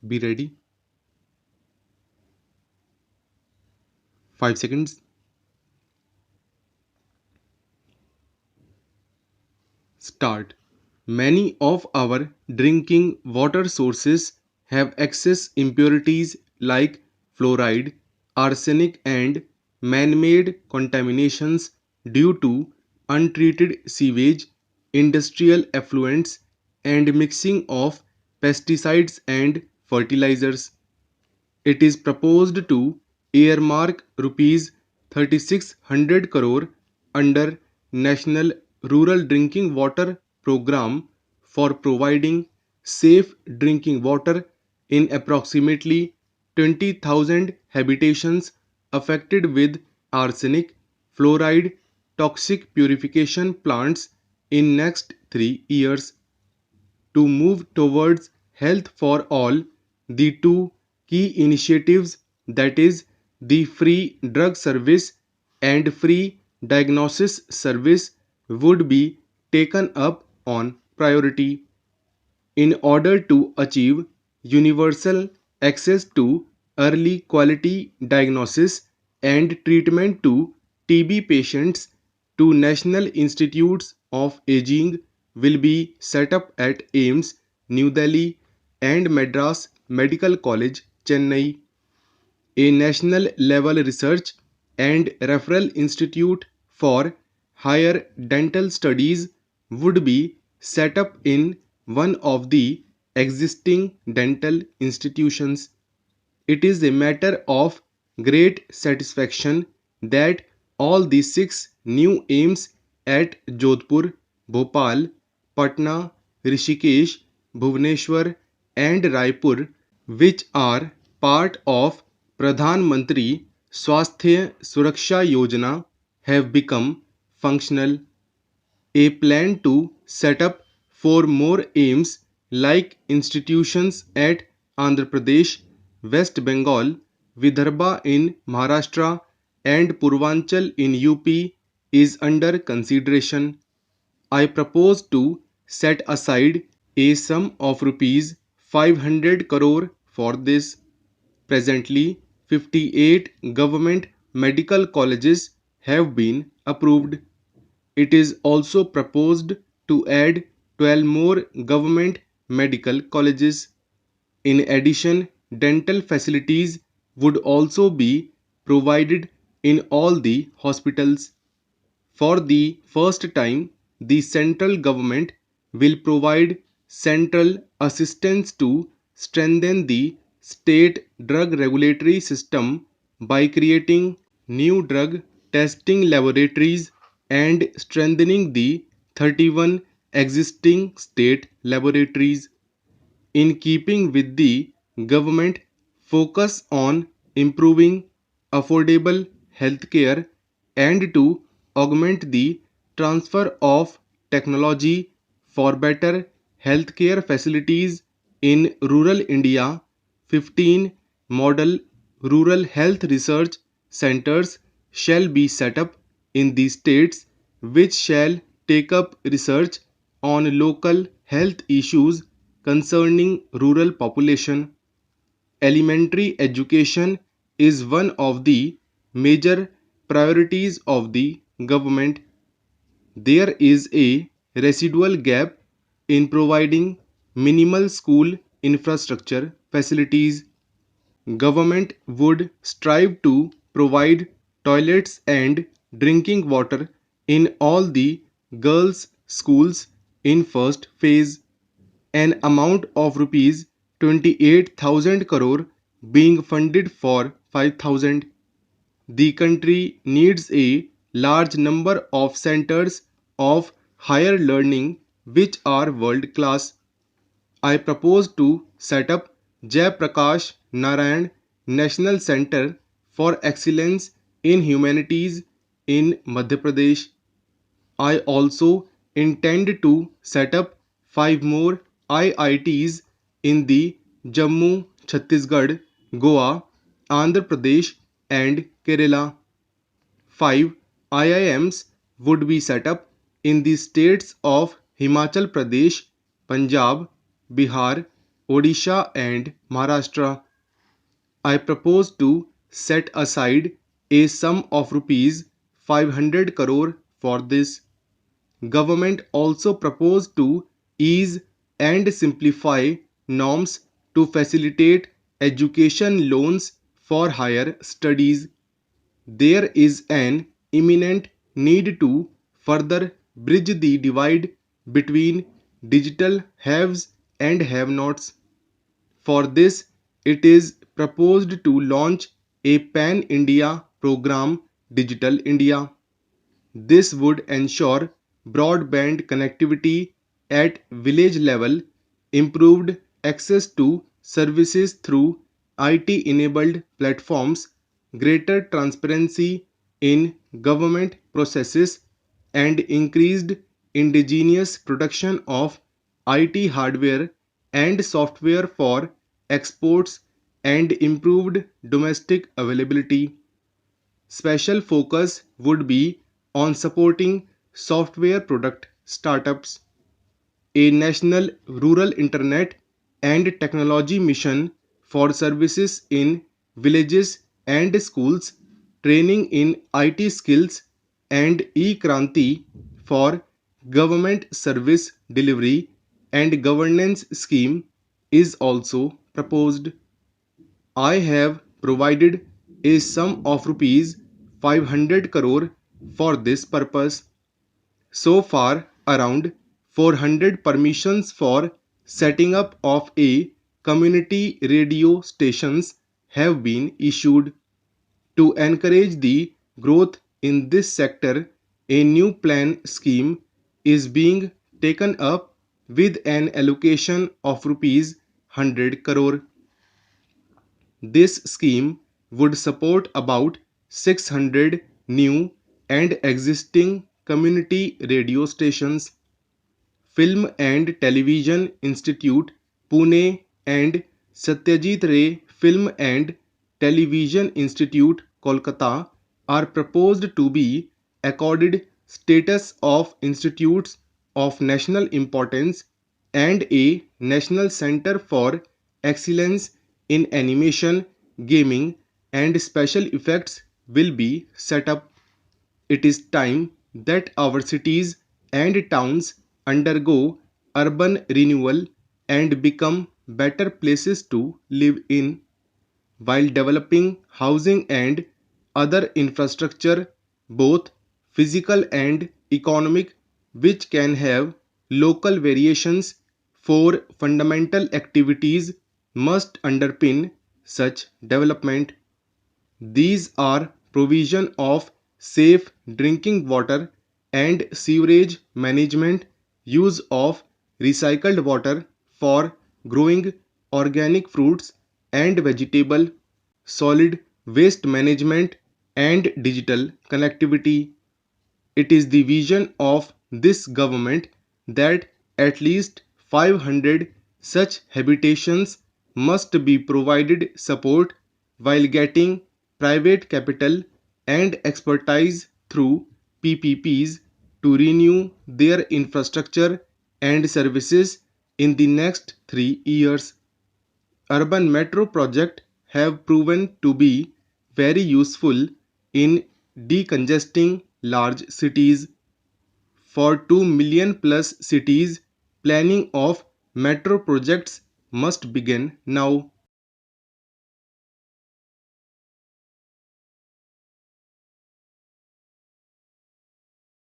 Be ready. 5 seconds. Start. Many of our drinking water sources have excess impurities like fluoride, arsenic, and man made contaminations due to untreated sewage, industrial effluents, and mixing of pesticides and fertilizers. It is proposed to earmark rupees 3600 crore under National Rural Drinking Water Program for providing safe drinking water in approximately 20,000 habitations affected with arsenic, fluoride, toxic purification plants in next 3 years. To move towards health for all, the two key initiatives, that is, the free drug service and free diagnosis service, would be taken up on priority. In order to achieve universal access to early quality diagnosis and treatment to TB patients, two National Institutes of Aging will be set up at AIIMS, New Delhi, and Madras Medical College, Chennai. A national level research and referral institute for higher dental studies would be set up in one of the existing dental institutions. It is a matter of great satisfaction that all the six new aims at Jodhpur, Bhopal, Patna, Rishikesh, Bhubaneswar, and Raipur, which are part of Pradhan Mantri Swasthya Suraksha Yojana, have become functional. A plan to set up four more aims like institutions at Andhra Pradesh, West Bengal, Vidarbha in Maharashtra, and Purvanchal in UP is under consideration. I propose to set aside a sum of rupees 500 crore for this. Presently, 58 government medical colleges have been approved. It is also proposed to add 12 more government medical colleges. In addition, dental facilities would also be provided in all the hospitals. For the first time, the central government will provide central assistance to strengthen the state drug regulatory system by creating new drug testing laboratories and strengthening the 31 existing state laboratories. In keeping with the government focus on improving affordable healthcare and to augment the transfer of technology for better healthcare facilities in rural India, 15 model rural health research centers shall be set up in the states, which shall take up research on local health issues concerning rural population. Elementary education is one of the major priorities of the government. There is a residual gap in providing minimal school infrastructure facilities. Government would strive to provide toilets and drinking water in all the girls' schools in first phase. An amount of rupees 28,000 crore being funded for 5,000. The country needs a large number of centers of higher learning which are world class. I propose to set up Jayaprakash Narayan National Center for Excellence in Humanities in Madhya Pradesh. I also intend to set up 5 more IITs in the Jammu, Chhattisgarh, Goa, Andhra Pradesh, and Kerala. 5 IIMs would be set up in the states of Himachal Pradesh, Punjab, Bihar, Odisha and Maharashtra. I propose to set aside a sum of rupees 500 crore for this. Government also proposed to ease and simplify norms to facilitate education loans for higher studies. There is an imminent need to further bridge the divide between digital haves and have nots. For this, it is proposed to launch a pan India program, Digital India. This would ensure broadband connectivity at village level, improved access to services through IT enabled platforms, greater transparency in government processes, and increased indigenous production of IT hardware and software for exports and improved domestic availability. Special focus would be on supporting software product startups, a national rural internet and technology mission for services in villages and schools, training in IT skills, and e-Kranti for government service delivery and governance scheme is also proposed. I have provided a sum of rupees 500 crore for this purpose. So far, around 400 permissions for setting up of a community radio stations have been issued. To encourage the growth in this sector, a new plan scheme is being taken up with an allocation of rupees 100 crore. This scheme would support about 600 new and existing community radio stations. Film and Television Institute, Pune and Satyajit Ray Film and Television Institute, Kolkata are proposed to be accorded status of institutes of national importance and a national center for excellence in animation, gaming and special effects will be set up. It is time that our cities and towns undergo urban renewal and become better places to live in, while developing housing and other infrastructure, both physical and economic, which can have local variations. For fundamental activities must underpin such development. These are provision of safe drinking water and sewerage management, use of recycled water for growing organic fruits and vegetable, solid waste management and digital connectivity. It is the vision of this government that at least 500 such habitations must be provided support while getting private capital and expertise through PPPs to renew their infrastructure and services in the next 3 years. Urban metro projects have proven to be very useful in decongesting large cities. For 2 million plus cities, planning of metro projects must begin now.